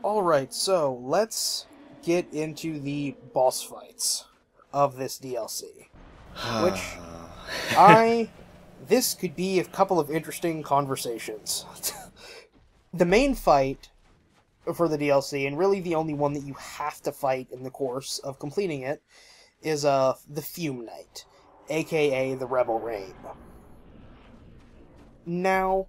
Alright, so let's get into the boss fights of this DLC. Which, I... This could be a couple of interesting conversations. The main fight for the DLC, and really the only one that you have to fight in the course of completing it, is the Fume Knight, aka the Rebel Rain. Now,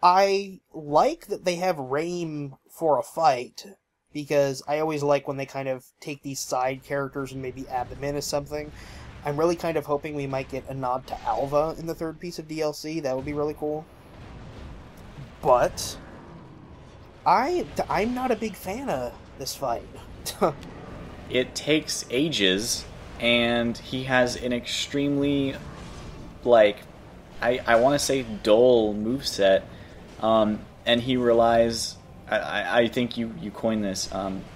I like that they have Raim for a fight, because I always like when they kind of take these side characters and maybe add them in as something. I'm really kind of hoping we might get a nod to Alva in the third piece of DLC. That would be really cool. But I'm not a big fan of this fight. It takes ages, and he has an extremely, like, I want to say dull moveset, and he relies, I think you coined this,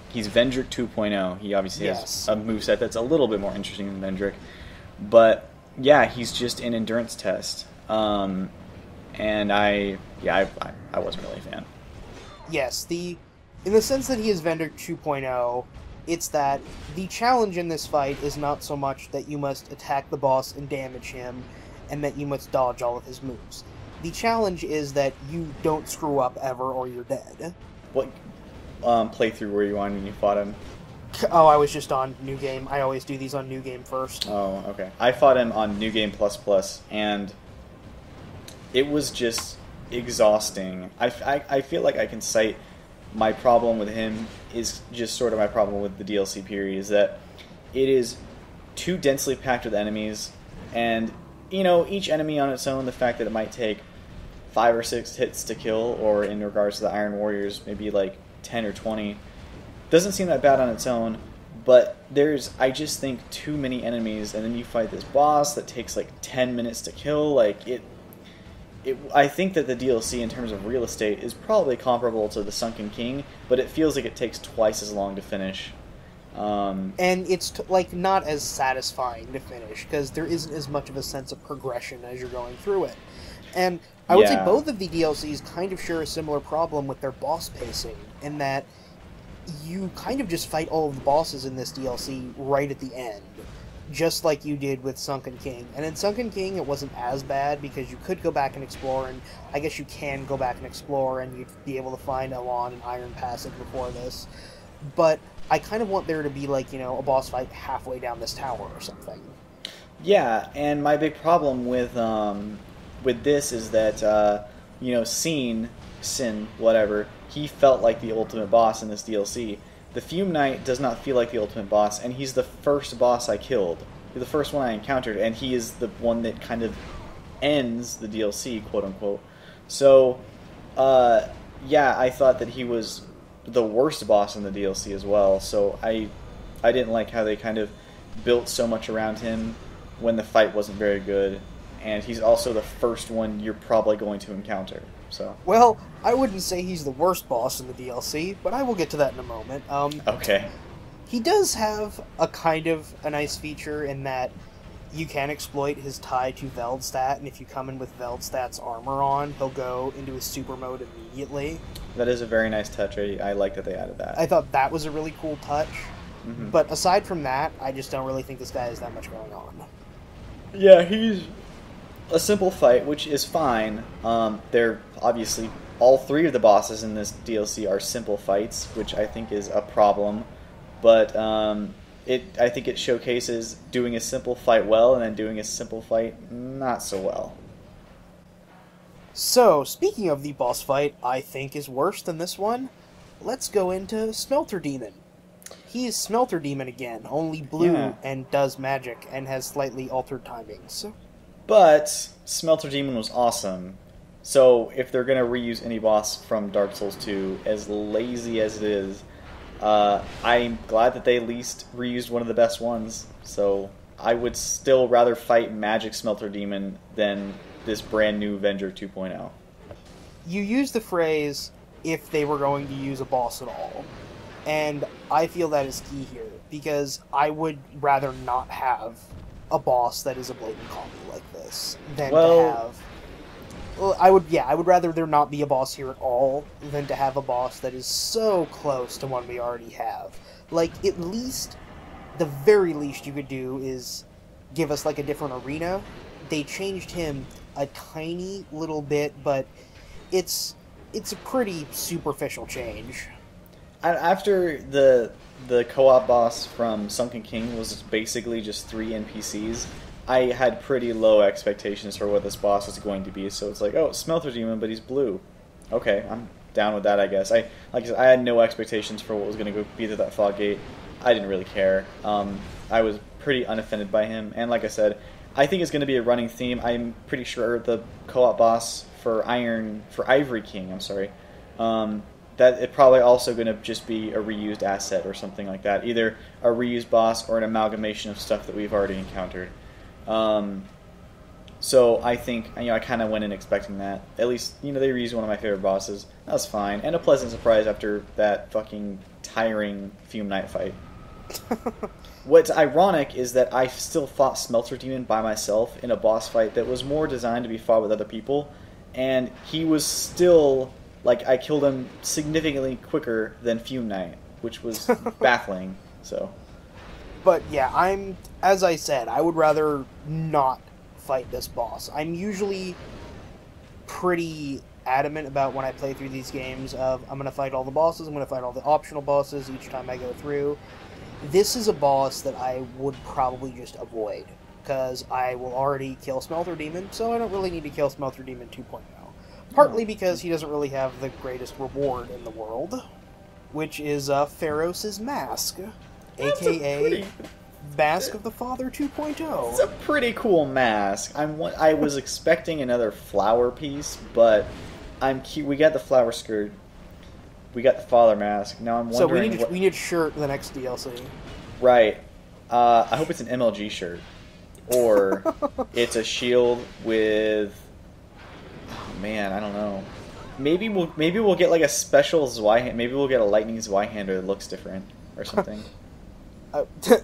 he's Vendrick 2.0. He obviously has a moveset that's a little bit more interesting than Vendrick, but yeah, he's just an endurance test, and I wasn't really a fan. Yes, in the sense that he is Vendrick 2.0, it's that the challenge in this fight is not so much that you must attack the boss and damage him, and that you must dodge all of his moves. The challenge is that you don't screw up ever or you're dead. What playthrough were you on when you fought him? Oh, I was just on New Game. I always do these on New Game first. Oh, okay. I fought him on New Game Plus, and it was just exhausting. I feel like I can cite my problem with him is just sort of my problem with the DLC period, is that it is too densely packed with enemies, and, you know, each enemy on its own, the fact that it might take 5 or 6 hits to kill, or in regards to the Iron Warriors, maybe like 10 or 20, doesn't seem that bad on its own, but there's, I just think, too many enemies, and then you fight this boss that takes like 10 minutes to kill. Like, I think that the DLC in terms of real estate is probably comparable to the Sunken King, but it feels like it takes twice as long to finish. And it's like not as satisfying to finish, because there isn't as much of a sense of progression as you're going through it. And I would say both of the DLCs kind of share a similar problem with their boss pacing, in that you kind of just fight all of the bosses in this DLC right at the end, just like you did with Sunken King. And in Sunken King, it wasn't as bad, because you could go back and explore, and I guess you can go back and explore, and you'd be able to find Alon and Iron Passage before this. But I kind of want there to be, like, you know, a boss fight halfway down this tower or something. Yeah, and my big problem with this is that, you know, Sin, whatever, he felt like the ultimate boss in this DLC. The Fume Knight does not feel like the ultimate boss, and he's the first boss I killed. He's the first one I encountered, and he is the one that kind of ends the DLC, quote-unquote. So, yeah, I thought that he was the worst boss in the DLC as well, so I didn't like how they kind of built so much around him when the fight wasn't very good, and he's also the first one you're probably going to encounter. So. Well, I wouldn't say he's the worst boss in the DLC, but I will get to that in a moment. Okay. He does have a kind of a nice feature in that you can exploit his tie to Veldstat, and if you come in with Veldstat's armor on, he'll go into his super mode immediately. That is a very nice touch. I like that they added that. I thought that was a really cool touch. Mm-hmm. But aside from that, I just don't really think this guy has that much going on. Yeah, he's a simple fight, which is fine. They're obviously, all 3 of the bosses in this DLC are simple fights, which I think is a problem. But I think it showcases doing a simple fight well, and then doing a simple fight not so well. So, speaking of the boss fight I think is worse than this one, let's go into Smelter Demon. He's Smelter Demon again, only blue and does magic, and has slightly altered timings. But Smelter Demon was awesome. So if they're going to reuse any boss from Dark Souls 2, as lazy as it is, I'm glad that they at least reused one of the best ones. So I would still rather fight Magic Smelter Demon than this brand new Vendrick 2.0. You used the phrase, if they were going to use a boss at all. And I feel that is key here, because I would rather not have a boss that is a blatant combo like this than to have... Well, I would rather there not be a boss here at all than to have a boss that is so close to one we already have. Like, at least, the very least you could do is give us, like, a different arena. They changed him a tiny little bit, but it's a pretty superficial change. After the co-op boss from Sunken King was basically just 3 NPCs, I had pretty low expectations for what this boss was going to be, so it's like, oh, Smelter Demon, but he's blue. Okay, I'm down with that, I guess. Like I said, I had no expectations for what was going to be through that fog gate. I didn't really care. I was pretty unoffended by him, and like I said, I think it's going to be a running theme. I'm pretty sure the co-op boss for Ivory King, that it's probably also going to just be a reused asset or something like that. Either a reused boss or an amalgamation of stuff that we've already encountered. So I think, I kind of went in expecting that. At least, they reused one of my favorite bosses. That was fine. And a pleasant surprise after that fucking tiring Fume Knight fight. What's ironic is that I still fought Smelter Demon by myself in a boss fight that was more designed to be fought with other people. And he was still, I killed him significantly quicker than Fume Knight, which was baffling, so... But yeah, as I said, I would rather not fight this boss. I'm usually pretty adamant about when I play through these games of, I'm going to fight all the bosses, I'm going to fight all the optional bosses each time I go through. This is a boss that I would probably just avoid, because I will already kill Smelter Demon, so I don't really need to kill Smelter Demon 2.0. Partly because he doesn't really have the greatest reward in the world, which is Pharos' Mask. AKA Mask of the Father 2.0. It's a pretty cool mask. I was expecting another flower piece, but we got the flower skirt. We got the father mask. Now I'm wondering. So we need a shirt in the next DLC. Right. I hope it's an MLG shirt, or it's a shield with. Oh man, I don't know. Maybe we'll get like a special Zweihander. Maybe we'll get a lightning Zweihander that looks different or something.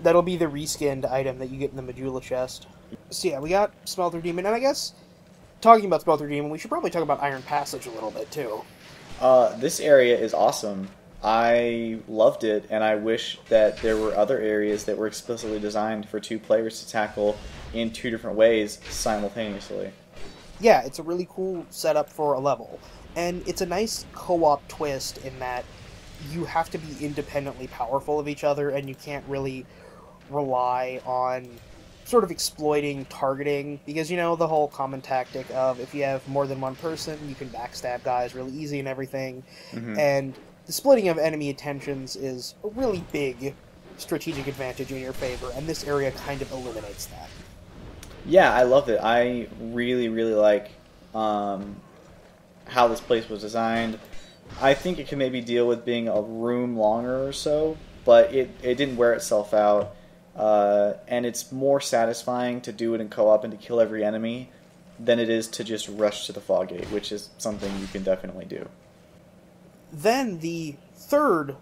That'll be the reskinned item that you get in the Medulla chest. So yeah, we got Smelter Demon, and I guess, talking about Smelter Demon, we should probably talk about Iron Passage a little bit, too. This area is awesome. I loved it, and I wish that there were other areas that were explicitly designed for 2 players to tackle in 2 different ways simultaneously. Yeah, it's a really cool setup for a level. And it's a nice co-op twist in that you have to be independently powerful of each other, and you can't really rely on sort of exploiting targeting, because, the whole common tactic of if you have more than one person, you can backstab guys really easy and everything, and the splitting of enemy attentions is a really big strategic advantage in your favor, and this area kind of eliminates that. Yeah, I love it. I really, really like how this place was designed. I think it can maybe deal with being a room longer or so, but it didn't wear itself out. And it's more satisfying to do it in co-op and to kill every enemy than it is to just rush to the fog gate, which is something you can definitely do. Then the third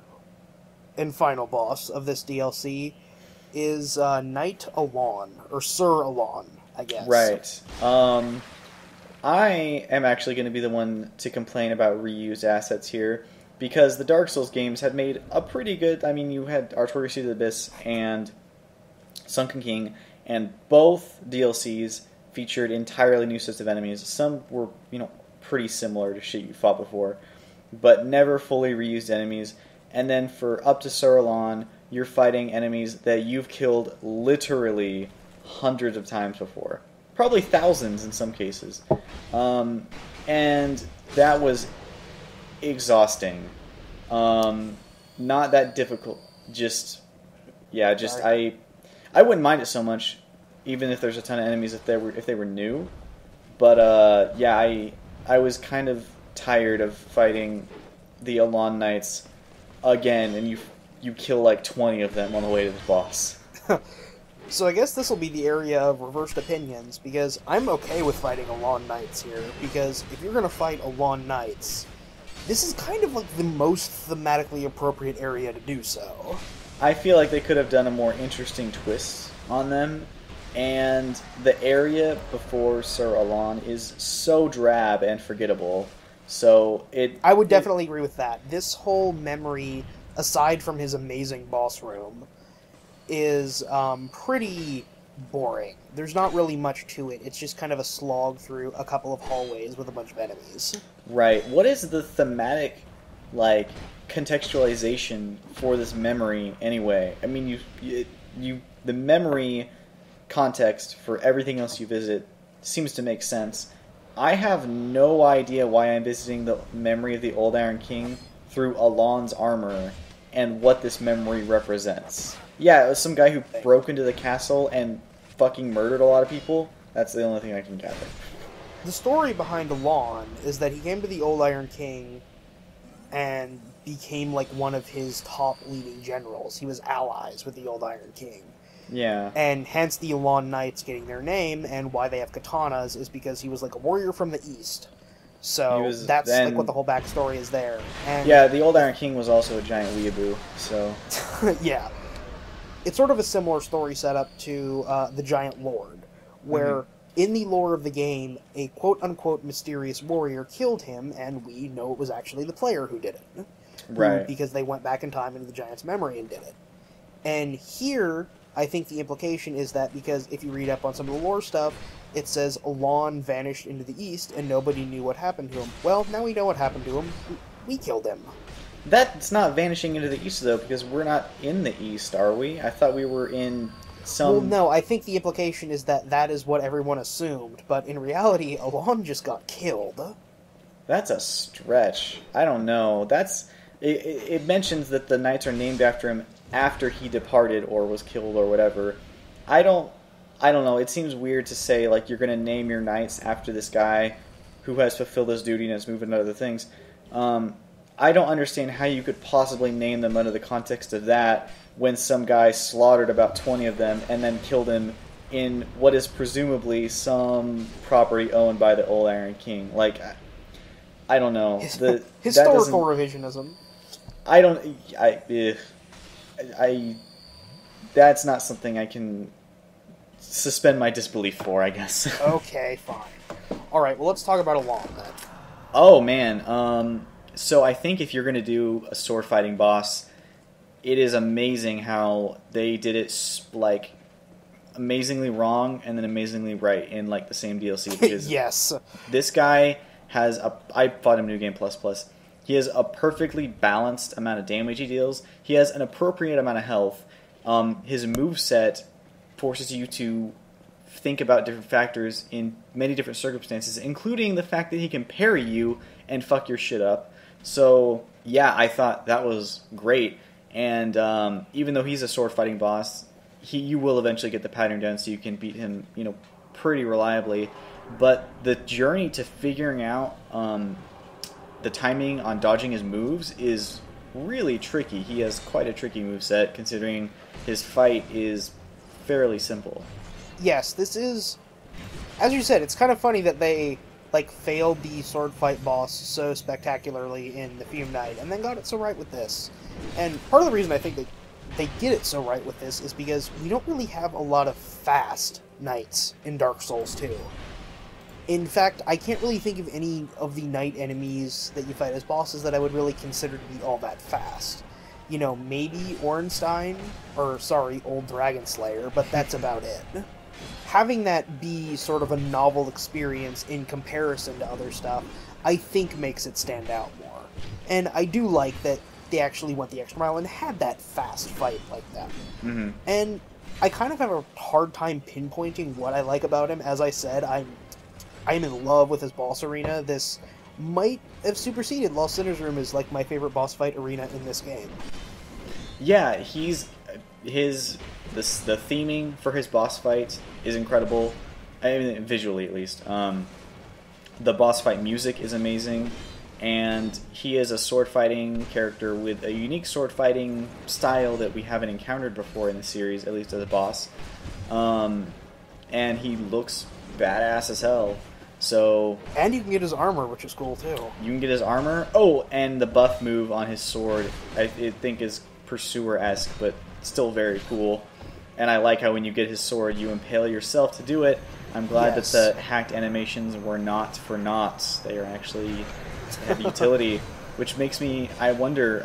and final boss of this DLC is Knight Alon, or Sir Alon, I guess. Right. I am actually going to be the one to complain about reused assets here, because the Dark Souls games had made a pretty good... you had Artorias Seat of the Abyss and Sunken King, and both DLCs featured entirely new sets of enemies. Some were, pretty similar to shit you fought before, but never fully reused enemies. And then for up to Sir Alon, you're fighting enemies that you've killed literally hundreds of times before. Probably thousands in some cases. And that was exhausting. Not that difficult. I wouldn't mind it so much, even if there's a ton of enemies if they were new. But I was kind of tired of fighting the Alon Knights again, and you kill like 20 of them on the way to the boss. So I guess this will be the area of reversed opinions, because I'm okay with fighting Alon Knights here, because if you're going to fight Alon Knights, this is kind of like the most thematically appropriate area to do so. I feel like they could have done a more interesting twist on them, and the area before Sir Alon is so drab and forgettable. So I would definitely agree with that. This whole memory, aside from his amazing boss room, is pretty boring. There's not really much to it. It's just kind of a slog through a couple of hallways with a bunch of enemies. Right. What is the thematic, like, contextualization for this memory anyway? I mean, the memory context for everything else you visit seems to make sense. I have no idea why I'm visiting the memory of the Old Iron King through Alon's armor and what this memory represents. Yeah, it was some guy who broke into the castle and fucking murdered a lot of people. That's the only thing I can gather. The story behind Alon is that he came to the Old Iron King and became like one of his top leading generals. He was allies with the Old Iron King. Yeah. And hence the Alon Knights getting their name, and why they have katanas is because he was like a warrior from the East. So that's like what the whole backstory is there. And yeah, the Old Iron King was also a giant weeaboo, so... yeah. It's sort of a similar story setup to the Giant Lord, where in the lore of the game, a quote-unquote mysterious warrior killed him, and we know it was actually the player who did it. Right. Because they went back in time into the Giant's memory and did it. And here, I think the implication is that because if you read up on some of the lore stuff, it says Alon vanished into the East and nobody knew what happened to him. Well, now we know what happened to him. We killed him. That's not vanishing into the East, though, because we're not in the East, are we? I thought we were in some... Well, no, I think the implication is that that is what everyone assumed, but in reality, Alon just got killed. That's a stretch. I don't know. It mentions that the knights are named after him after he departed or was killed or whatever. I don't know. It seems weird to say, like, you're going to name your knights after this guy who has fulfilled his duty and has moved into other things. I don't understand how you could possibly name them under the context of that when some guy slaughtered about 20 of them and then killed him in what is presumably some property owned by the Old Iron King. Like, I don't know. Historical revisionism. That's not something I can suspend my disbelief for, I guess. Okay, fine. Alright, well, let's talk about Alon then. Oh, man. So I think if you're going to do a sword fighting boss, it is amazing how they did it, like, amazingly wrong and then amazingly right in, like, the same DLC. Because yes. This guy has I fought him New Game Plus Plus. He has a perfectly balanced amount of damage he deals. He has an appropriate amount of health. His moveset forces you to think about different factors in many different circumstances, including the fact that he can parry you and fuck your shit up. So, yeah, I thought that was great. And even though he's a sword fighting boss, you will eventually get the pattern down so you can beat him, pretty reliably. But the journey to figuring out the timing on dodging his moves is really tricky. He has quite a tricky moveset, considering his fight is fairly simple. Yes, this is... As you said, it's kind of funny that they failed the sword fight boss so spectacularly in the Fume Knight, and then got it so right with this. And part of the reason I think they get it so right with this is because we don't really have a lot of fast knights in Dark Souls 2. In fact, I can't really think of any of the knight enemies that you fight as bosses that I would really consider to be all that fast. Maybe Ornstein, Old Dragon Slayer, but that's about it. Having that be sort of a novel experience in comparison to other stuff, I think makes it stand out more. And I do like that they actually went the extra mile and had that fast fight like that. Mm-hmm. And I kind of have a hard time pinpointing what I like about him. As I said, I'm in love with his boss arena. This might have superseded Lost Sinner's Room as like my favorite boss fight arena in this game. Yeah, the theming for his boss fight is incredible. I mean, visually at least. The boss fight music is amazing, and he is a sword fighting character with a unique sword fighting style that we haven't encountered before in the series, at least as a boss. And he looks badass as hell. And you can get his armor, which is cool too. You can get his armor. Oh, and the buff move on his sword, I think is Pursuer-esque, but still very cool. And I like how when you get his sword, you impale yourself to do it. I'm glad Yes. that the hacked animations were not for naught. They are actually have utility, which makes me. I wonder.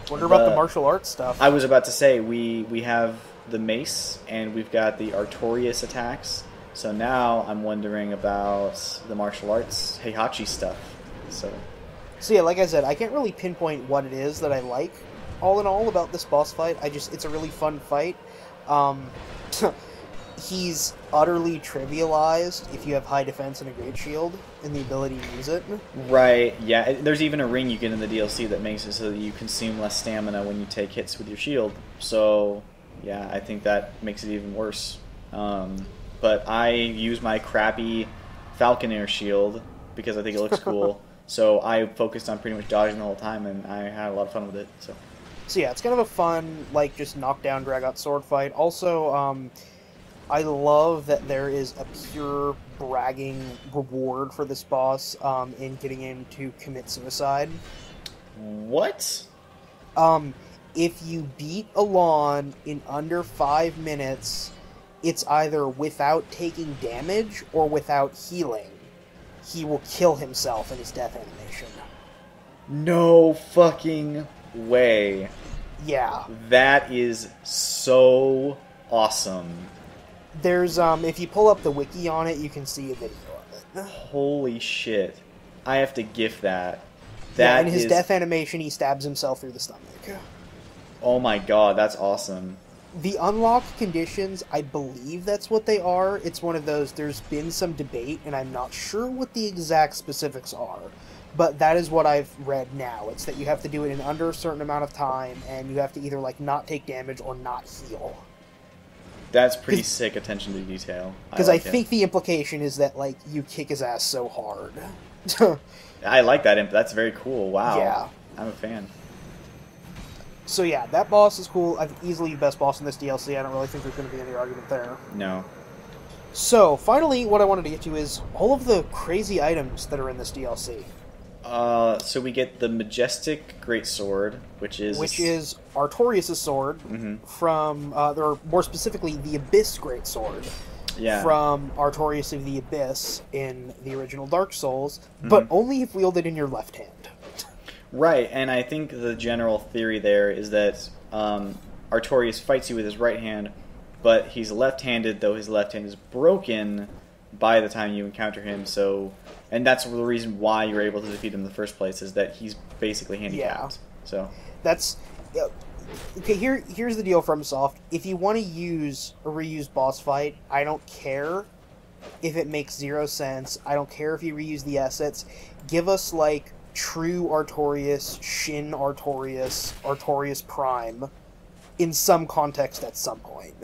Wonder about the martial arts stuff. I was about to say we have the mace and we've got the Artorias attacks. So now I'm wondering about the martial arts Heihachi stuff. So yeah, like I said, I can't really pinpoint what it is that I like, all in all, about this boss fight. It's a really fun fight. He's utterly trivialized if you have high defense and a great shield, and the ability to use it. right, yeah. There's even a ring you get in the DLC that makes it so that you consume less stamina when you take hits with your shield. So yeah, I think that makes it even worse. But I use my crappy Falconer shield because I think it looks cool. So I focused on pretty much dodging the whole time, and I had a lot of fun with it. So yeah, it's kind of a fun, like, just knockdown, drag-out sword fight. Also, I love that there is a pure bragging reward for this boss in getting him to commit suicide. What? If you beat Alon in under 5 minutes, it's either without taking damage or without healing. He will kill himself in his death animation. No fucking way. Yeah. That is so awesome. There's, if you pull up the wiki on it, you can see a video of it. Holy shit. I have to gif that. Yeah, in his death animation, he stabs himself through the stomach. Oh my god, that's awesome. The unlocked conditions, I believe that's what they are. It's one of those, there's been some debate, and I'm not sure what the exact specifics are. But that is what I've read now. It's that you have to do it in under a certain amount of time, and you have to either, like, not take damage or not heal. That's pretty sick attention to detail. Because I think the implication is that, like, you kick his ass so hard. I like that. That's very cool. Wow. Yeah. I'm a fan. So yeah, that boss is cool. I've easily the best boss in this DLC. I don't really think there's going to be any argument there. No. So, finally, what I wanted to get to is all of the crazy items that are in this DLC. So we get the Majestic Greatsword, which is Artorias' sword from, or more specifically, the Abyss Greatsword. Yeah. From Artorias of the Abyss in the original Dark Souls, but only if wielded in your left hand. Right, and I think the general theory there is that Artorias fights you with his right hand, but he's left-handed, though his left hand is broken by the time you encounter him, so... And that's the reason why you're able to defeat him in the first place, is that he's basically handicapped. Yeah. So That's... Okay, here's the deal from FromSoft. If you want to use a reused boss fight, I don't care if it makes 0 sense. I don't care if you reuse the assets. Give us, like, true Artorias, Shin Artorias, Artorias Prime, in some context at some point.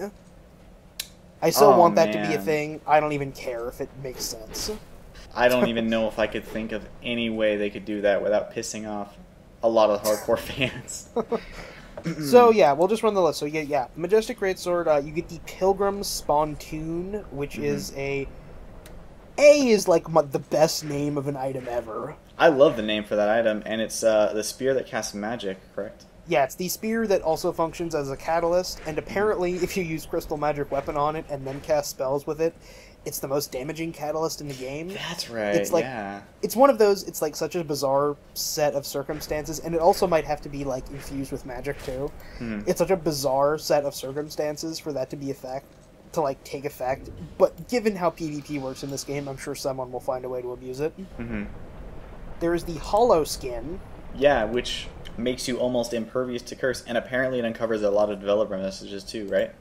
I still want that to be a thing. I don't even care if it makes sense. I don't even know if I could think of any way they could do that without pissing off a lot of hardcore fans. So yeah, we'll just run the list. So yeah, Majestic Greatsword. You get the Pilgrim's Spontoon, which is is like the best name of an item ever. I love the name for that item, and it's the spear that casts magic, correct? Yeah, it's the spear that also functions as a catalyst, and apparently if you use Crystal Magic Weapon on it and then cast spells with it, it's the most damaging catalyst in the game. That's right, it's like, yeah. It's one of those, it's like such a bizarre set of circumstances, and it also might have to be like infused with magic too. It's such a bizarre set of circumstances for that to be to like take effect, but given how PvP works in this game, I'm sure someone will find a way to abuse it. There is the Hollow Skin. Yeah, which makes you almost impervious to curse, and apparently it uncovers a lot of developer messages too, right?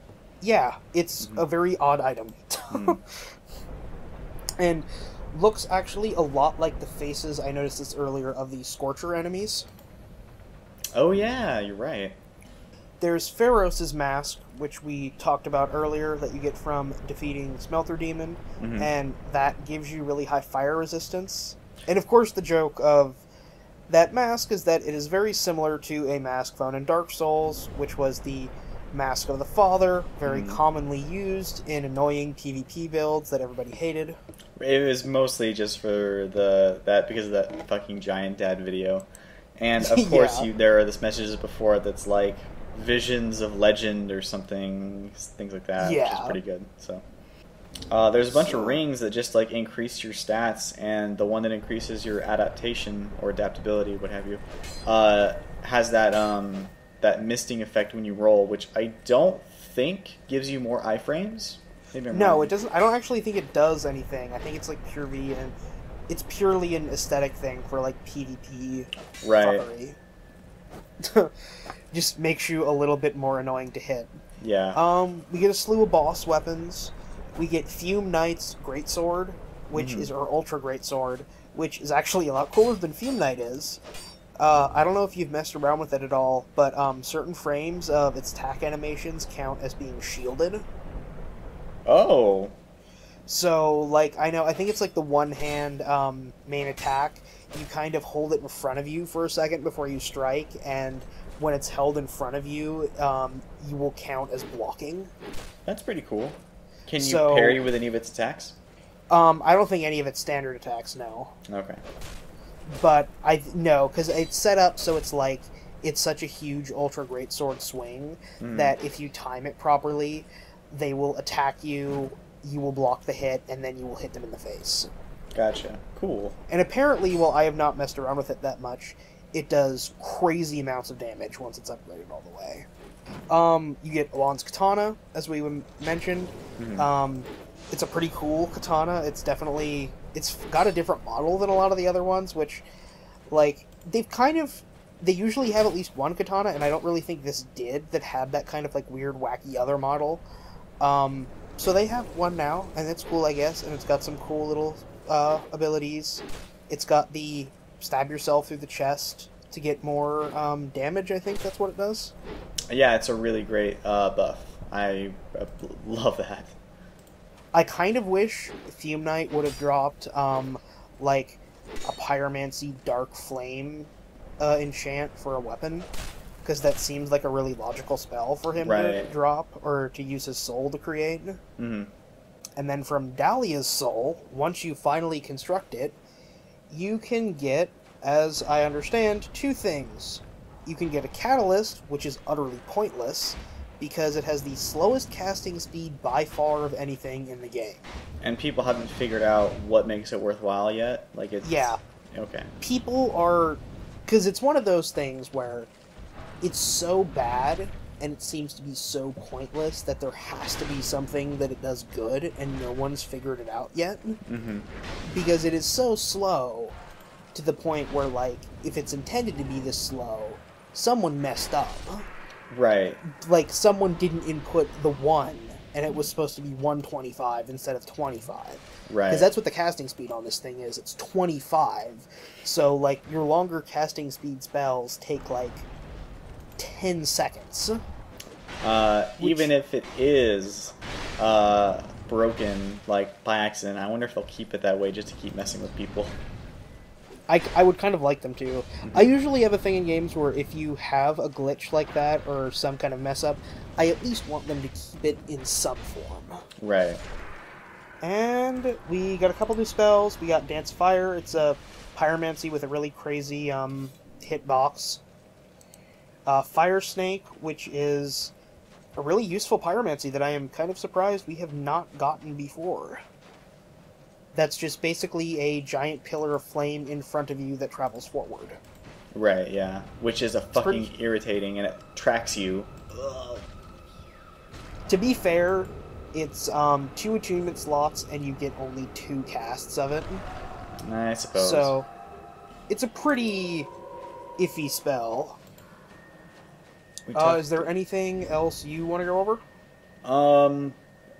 Yeah, it's a very odd item. And looks actually a lot like the faces, I noticed this earlier, of the Scorcher enemies. Oh yeah, you're right. There's Pharos' mask, which we talked about earlier, that you get from defeating Smelter Demon, and that gives you really high fire resistance. And of course the joke of that mask is that it is very similar to a mask found in Dark Souls, which was the Mask of the Father, very commonly used in annoying PvP builds that everybody hated. It was mostly just for because of that fucking Giant Dad video. And of course there are these messages before that's like, Visions of Legend or something, things like that, which is Yeah. pretty good. So there's a bunch of rings that just like increase your stats, and the one that increases your adaptation or adaptability, what have you, has that misting effect when you roll, which I don't think gives you more iframes. Maybe I'm No, wrong. it doesn't. I don't actually think it does anything. I think it's like purely and it's purely an aesthetic thing for like PvP Right. fuckery. Just makes you a little bit more annoying to hit. Yeah. We get a slew of boss weapons. We get Fume Knight's Greatsword, which is our Ultra Greatsword, which is actually a lot cooler than Fume Knight is. I don't know if you've messed around with it at all, but certain frames of its attack animations count as being shielded. Oh. So, like, I think it's like the one-hand main attack. You kind of hold it in front of you for a second before you strike, and when it's held in front of you, you will count as blocking. That's pretty cool. Can you So- parry with any of its attacks? I don't think any of it's standard attacks, no. Okay. But no, because it's set up so it's like it's such a huge ultra great sword swing that if you time it properly, they will attack you, you will block the hit, and then you will hit them in the face. Gotcha. Cool. And apparently, while I have not messed around with it that much, it does crazy amounts of damage once it's upgraded all the way. You get Alon's Katana, as we mentioned. It's a pretty cool katana. It's got a different model than a lot of the other ones, which, like, they usually have at least one katana, and I don't really think this did, that had that kind of, like, weird, wacky other model. So they have one now, and it's cool, I guess, and it's got some cool little abilities. It's got the stab yourself through the chest to get more damage, I think that's what it does. Yeah, it's a really great buff. I love that. I kind of wish Fume Knight would have dropped, like, a Pyromancy Dark Flame enchant for a weapon, because that seems like a really logical spell for him to Right. drop, or to use his soul to create. Mm-hmm. And then from Dahlia's soul, once you finally construct it, you can get, as I understand, two things. You can get a Catalyst, which is utterly pointless, because it has the slowest casting speed by far of anything in the game. And people haven't figured out what makes it worthwhile yet. Like it's Yeah. Okay. People are... Because it's one of those things where it's so bad, and it seems to be so pointless, that there has to be something that it does good, and no one's figured it out yet. Mm-hmm. Because it is so slow, to the point where, like, if it's intended to be this slow, someone messed up. Right. Like, someone didn't input the 1, and it was supposed to be 125 instead of 25. Right. Because that's what the casting speed on this thing is. It's 25. So, like, your longer casting speed spells take, like, 10 seconds. Even if it is broken, like, by accident, I wonder if they'll keep it that way just to keep messing with people. I would kind of like them to. I usually have a thing in games where if you have a glitch like that or some kind of mess up, I at least want them to keep it in some form. Right. And we got a couple new spells. We got Dance Fire. It's a pyromancy with a really crazy hitbox. Fire Snake, which is a really useful pyromancy that I am kind of surprised we have not gotten before. That's just basically a giant pillar of flame in front of you that travels forward. Right, yeah. Which is a fucking pretty- irritating, and it tracks you. To be fair, it's 2 attunement slots and you get only 2 casts of it. I suppose. So, it's a pretty iffy spell. We talked- Is there anything else you want to go over?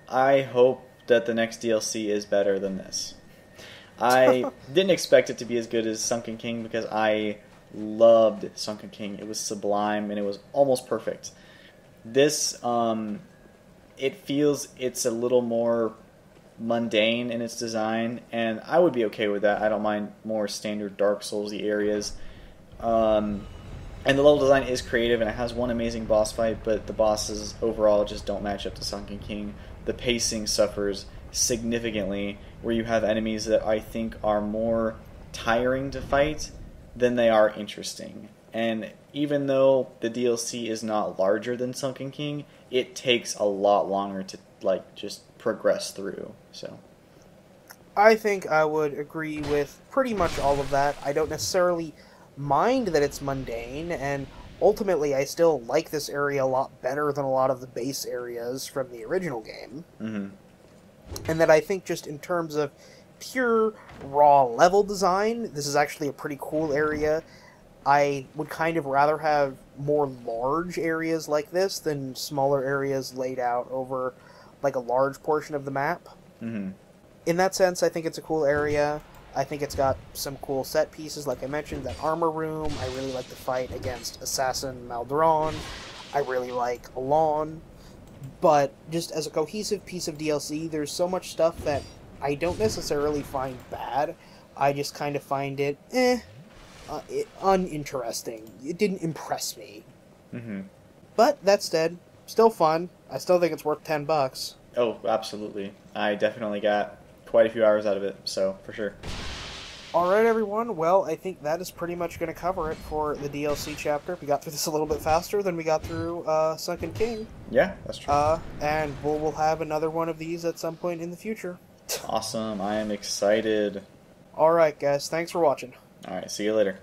I hope that the next DLC is better than this. I didn't expect it to be as good as Sunken King because I loved Sunken King. It was sublime and it was almost perfect. This, it feels it's a little more mundane in its design, and I would be okay with that. I don't mind more standard Dark Souls-y areas. And the level design is creative, and it has one amazing boss fight, but the bosses overall just don't match up to Sunken King. The pacing suffers significantly, where you have enemies that I think are more tiring to fight then they are interesting. And even though the DLC is not larger than Sunken King, it takes a lot longer to like just progress through. So I think I would agree with pretty much all of that. I don't necessarily mind that it's mundane, and ultimately I still like this area a lot better than a lot of the base areas from the original game. mm-hmm. And that I think just in terms of pure raw level design, this is actually a pretty cool area. I would kind of rather have more large areas like this than smaller areas laid out over like a large portion of the map. Mm-hmm. In that sense, I think it's a cool area. I think it's got some cool set pieces, like I mentioned, that armor room. I really like the fight against Assassin Malderon. I really like Alon. But just as a cohesive piece of DLC, there's so much stuff that I don't necessarily find bad. I just kind of find it, uninteresting. It didn't impress me. Mm-hmm. But that said, still fun. I still think it's worth $10. Oh, absolutely. I definitely got quite a few hours out of it, so for sure. Alright, everyone. Well, I think that is pretty much going to cover it for the DLC chapter. We got through this a little bit faster than we got through Sunken King. Yeah, that's true. And we'll have another one of these at some point in the future. Awesome. I am excited. Alright, guys. Thanks for watching. Alright, see you later.